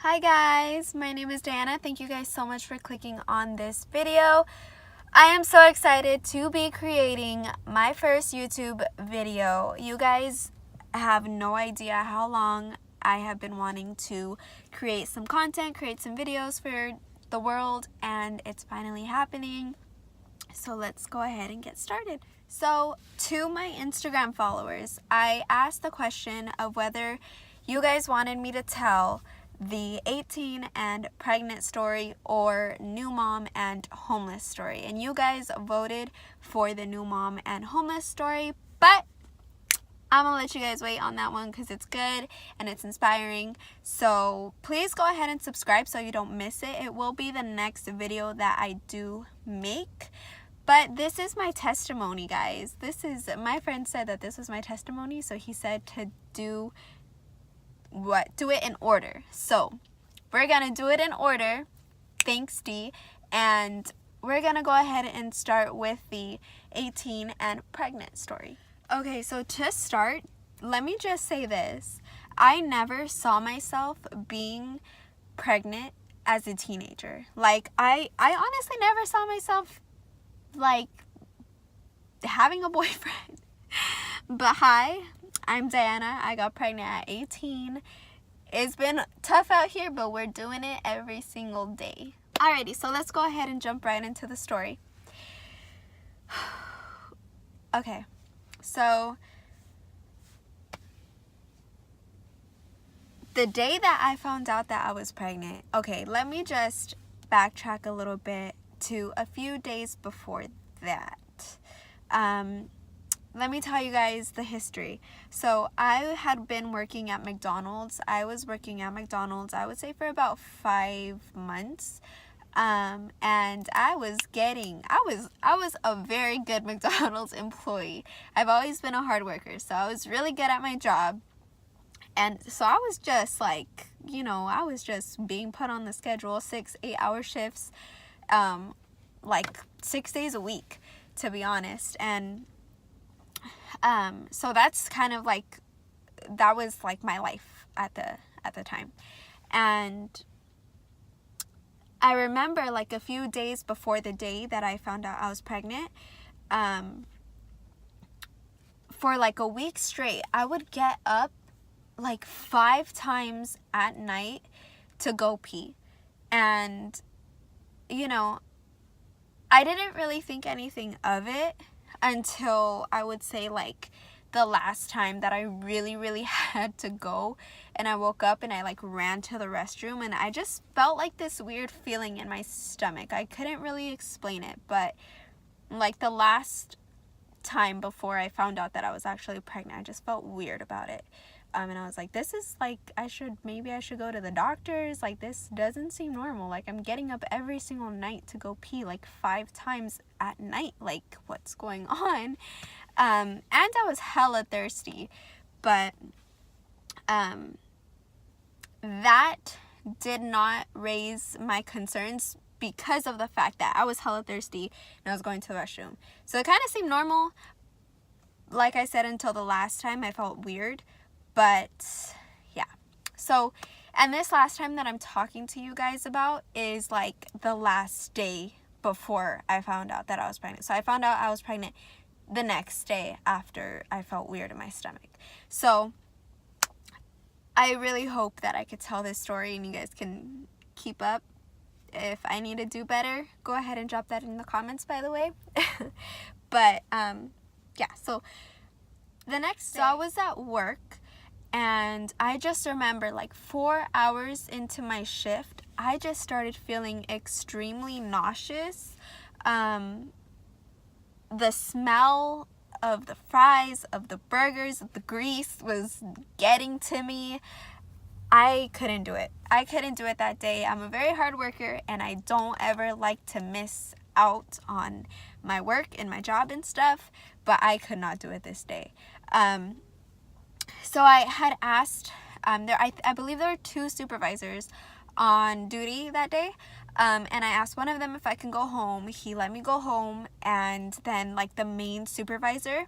Hi guys, my name is Diana. Thank you guys so much for clicking on this video. I am so excited to be creating my first YouTube video. You guys have no idea how long I have been wanting to create some content, create some videos for the world, and it's finally happening. So let's go ahead and get started. So to my Instagram followers, I asked the question of whether you guys wanted me to tell the 18 and pregnant story or new mom and homeless story, and you guys voted for the new mom and homeless story, but I'm gonna let you guys wait on that one because it's good and it's inspiring. So please go ahead and subscribe so you don't miss it. It will be the next video that I do make. But this is my testimony, guys. My friend said that this was my testimony, so he said to do it in order. So we're gonna do it in order. Thanks, D. And we're gonna go ahead and start with the 18 and pregnant story. Okay, so to start, let me just say this. I never saw myself being pregnant as a teenager. Like, I honestly never saw myself like having a boyfriend. But hi, I'm Diana. I got pregnant at 18. It's been tough out here, but we're doing it every single day. Alrighty, so let's go ahead and jump right into the story. Okay, so the day that I found out that I was pregnant, okay, let me just backtrack a little bit to a few days before that. Let me tell you guys the history. So I had been working at McDonald's. I was working at McDonald's, I would say, for about 5 months. And I was a very good McDonald's employee. I've always been a hard worker, so I was really good at my job. And so I was just like, I was just being put on the schedule, 6-8 hour shifts, like 6 days a week, to be honest. And so that's kind of like, that was like my life at the time. And I remember like a few days before the day that I found out I was pregnant, for like a week straight, I would get up like 5 times at night to go pee. And I didn't really think anything of it until I would say like the last time that I really had to go, and I woke up and I like ran to the restroom, and I just felt like this weird feeling in my stomach. I couldn't really explain it, but like the last time before I found out that I was actually pregnant, I just felt weird about it. And I was like, this is like, maybe I should go to the doctors. Like, this doesn't seem normal. Like, I'm getting up every single night to go pee like 5 times at night. Like, what's going on? And I was hella thirsty. But that did not raise my concerns because of the fact that I was hella thirsty and I was going to the restroom. So it kind of seemed normal, like I said, until the last time I felt weird. But yeah, so, and this last time that I'm talking to you guys about is like the last day before I found out that I was pregnant. So I found out I was pregnant the next day after I felt weird in my stomach. So I really hope that I could tell this story and you guys can keep up. If I need to do better, go ahead and drop that in the comments, by the way. But yeah, so the next day, so I was at work. And I just remember like 4 hours into my shift, I just started feeling extremely nauseous. The smell of the fries, of the burgers, of the grease was getting to me. I couldn't do it. I couldn't do it that day. I'm a very hard worker and I don't ever like to miss out on my work and my job and stuff, but I could not do it this day. So I had asked, I believe there were 2 supervisors on duty that day, and I asked one of them if I can go home. He let me go home, and then like the main supervisor,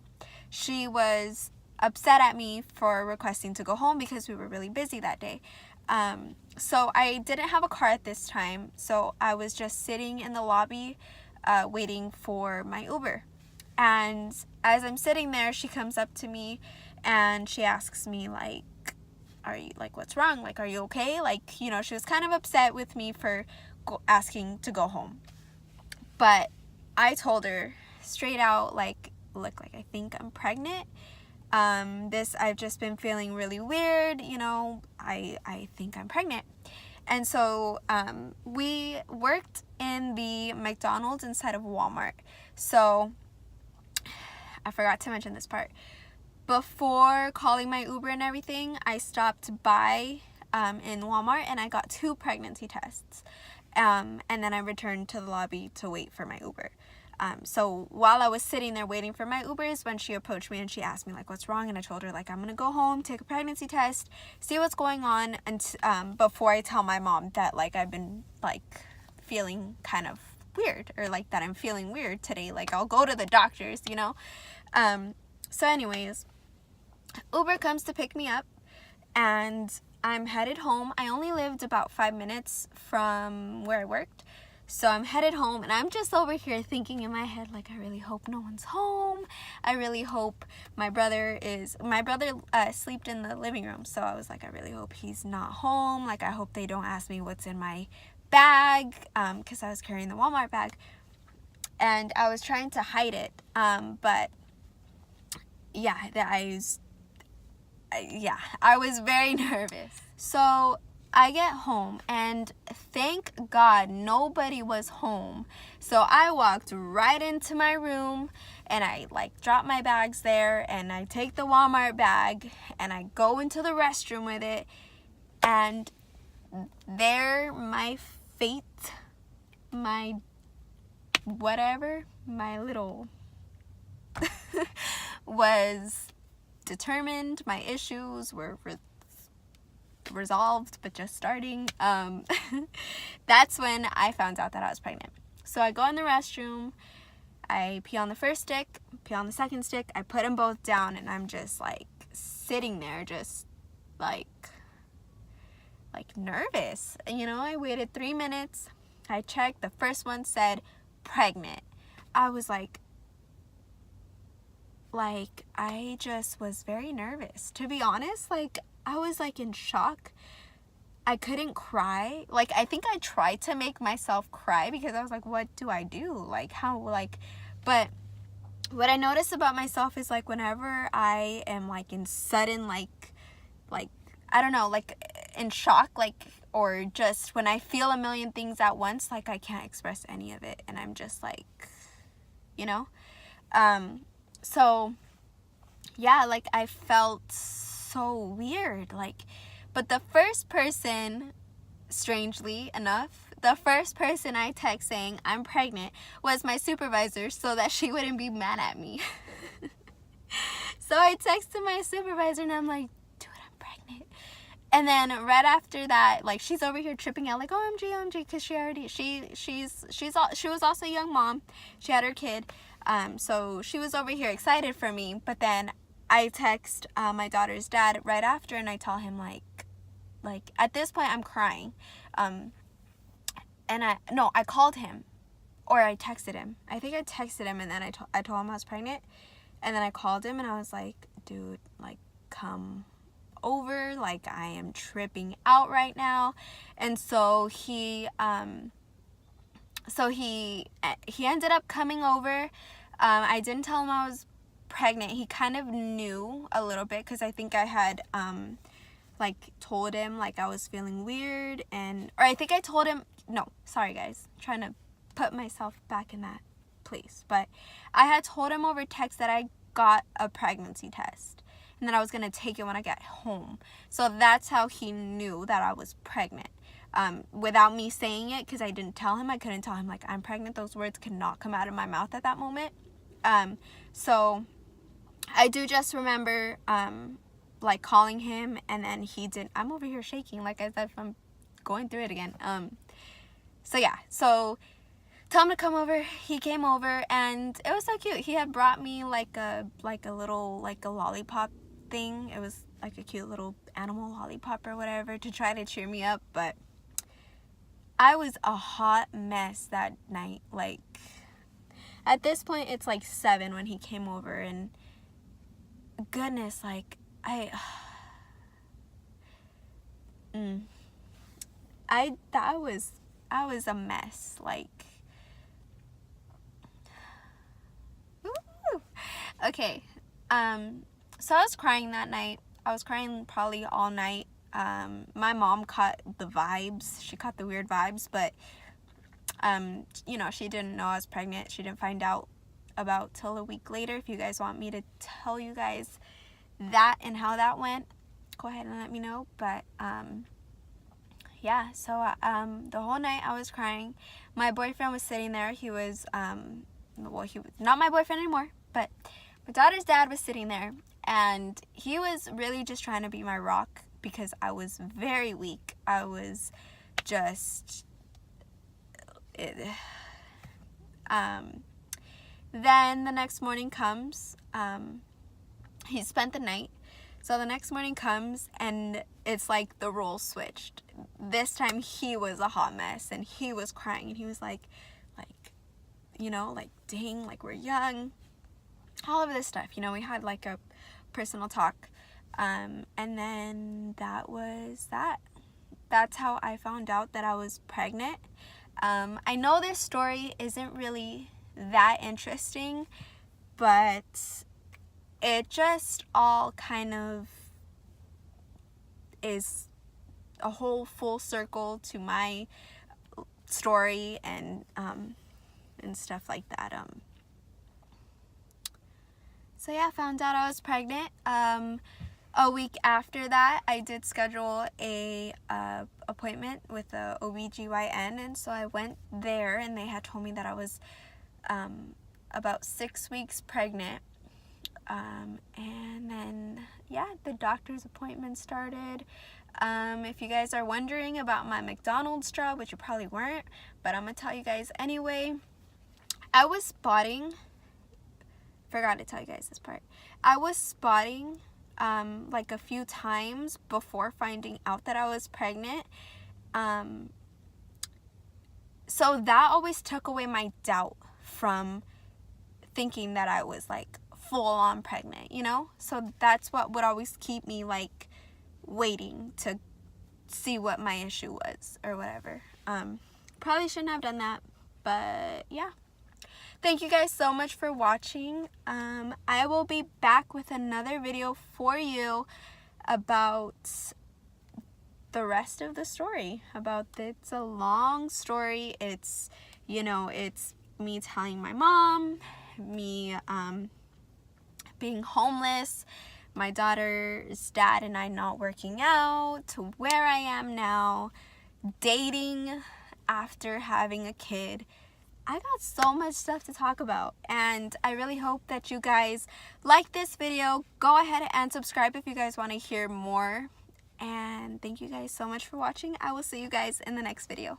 she was upset at me for requesting to go home because we were really busy that day. So I didn't have a car at this time, so I was just sitting in the lobby waiting for my Uber. And as I'm sitting there, she comes up to me and she asks me, like, are you, like, what's wrong? Like, are you okay? Like, you know, she was kind of upset with me for asking to go home. But I told her straight out, like, look, like, I think I'm pregnant. I've just been feeling really weird, you know, I think I'm pregnant. And so we worked in the McDonald's inside of Walmart. So I forgot to mention this part. Before calling my Uber and everything, I stopped by in Walmart and I got 2 pregnancy tests. And then I returned to the lobby to wait for my Uber. So while I was sitting there waiting for my Uber is when she approached me and she asked me, like, what's wrong? And I told her, like, I'm gonna go home, take a pregnancy test, see what's going on, and before I tell my mom that, like, I've been, like, feeling kind of weird, or like that I'm feeling weird today. Like, I'll go to the doctors, you know. So anyways, Uber comes to pick me up and I'm headed home. I only lived about 5 minutes from where I worked. So I'm headed home and I'm just over here thinking in my head, like, I really hope no one's home. I really hope my brother slept in the living room. So I was like, I really hope he's not home. Like, I hope they don't ask me what's in my bag, because I was carrying the Walmart bag. And I was trying to hide it. But yeah, I was very nervous. So I get home and thank God nobody was home. So I walked right into my room and I, like, dropped my bags there and I take the Walmart bag and I go into the restroom with it, and there my fate, my whatever, my little was determined. My issues were resolved, but just starting. That's when I found out that I was pregnant. So I go in the restroom, I pee on the first stick, pee on the second stick, I put them both down, and I'm just, like, sitting there just like nervous. You know, I waited 3 minutes, I checked, the first one said pregnant. I was like I just was very nervous, to be honest. Like, I was, like, in shock. I couldn't cry. Like, I think I tried to make myself cry because I was like, what do I do? Like, how, like, but what I notice about myself is, like, whenever I am, like, in sudden, like, I don't know, like, in shock, like, or just when I feel a million things at once, like, I can't express any of it. And I'm just, like, you know? So, yeah, like, I felt so weird, like, but the first person, strangely enough, the first person I text saying I'm pregnant was my supervisor, so that she wouldn't be mad at me. So I texted my supervisor and I'm like, dude, I'm pregnant. And then right after that, like, she's over here tripping out, like, OMG, because she was also a young mom. She had her kid. So she was over here excited for me. But then I text my daughter's dad right after, and I tell him, like at this point I'm crying. And I called him, or I texted him. I think I texted him, and then I told him I was pregnant. And then I called him and I was like, dude, like, come over, like, I am tripping out right now. And so he ended up coming over. I didn't tell him I was pregnant. He kind of knew a little bit, because I think I had like, told him, like, I was feeling weird, or I think I told him, no, sorry guys, I'm trying to put myself back in that place, but I had told him over text that I got a pregnancy test and that I was going to take it when I got home. So that's how he knew that I was pregnant. Without me saying it, because I didn't tell him, I couldn't tell him, like, I'm pregnant. Those words could not come out of my mouth at that moment. So I do just remember, like, calling him, and then he didn't. I'm over here shaking, like I said, I'm going through it again. So yeah, so tell him to come over. He came over, and it was so cute. He had brought me like a little, like, a lollipop thing. It was, like a cute little animal lollipop or whatever to try to cheer me up, but I was a hot mess that night. Like, at this point, it's like 7 when he came over, and goodness, like, I was a mess. Like, woo. Okay, so I was crying that night. I was crying probably all night. My mom caught the vibes. She caught the weird vibes, but you know, she didn't know I was pregnant. She didn't find out about till a week later. If you guys want me to tell you guys that and how that went, go ahead and let me know. But yeah, so the whole night I was crying. My boyfriend was sitting there. He was well, he was not my boyfriend anymore, but my daughter's dad was sitting there, and he was really just trying to be my rock because I was very weak. I was just then the next morning comes. He spent the night. So the next morning comes, and it's like the roles switched. This time he was a hot mess, and he was crying, and he was like, you know, like, dang, like, we're young. All of this stuff, you know, we had like a personal talk. And then that was that. That's how I found out that I was pregnant. I know this story isn't really that interesting, but it just all kind of is a whole full circle to my story and stuff like that. So yeah, I found out I was pregnant. A week after that, I did schedule a appointment with a OBGYN, and so I went there, and they had told me that I was about 6 weeks pregnant. And then, yeah, the doctor's appointment started. If you guys are wondering about my McDonald's job, which you probably weren't, but I'm gonna tell you guys anyway. I was spotting, forgot to tell you guys this part. I was spotting like a few times before finding out that I was pregnant. So that always took away my doubt from thinking that I was like full on pregnant, you know? So that's what would always keep me like waiting to see what my issue was or whatever. Probably shouldn't have done that, but yeah. Thank you guys so much for watching. I will be back with another video for you about the rest of the story. It's a long story. It's, you know, it's me telling my mom, me being homeless, my daughter's dad and I not working out, to where I am now, dating after having a kid. I got so much stuff to talk about, and I really hope that you guys like this video. Go ahead and subscribe if you guys want to hear more, and thank you guys so much for watching. I will see you guys in the next video.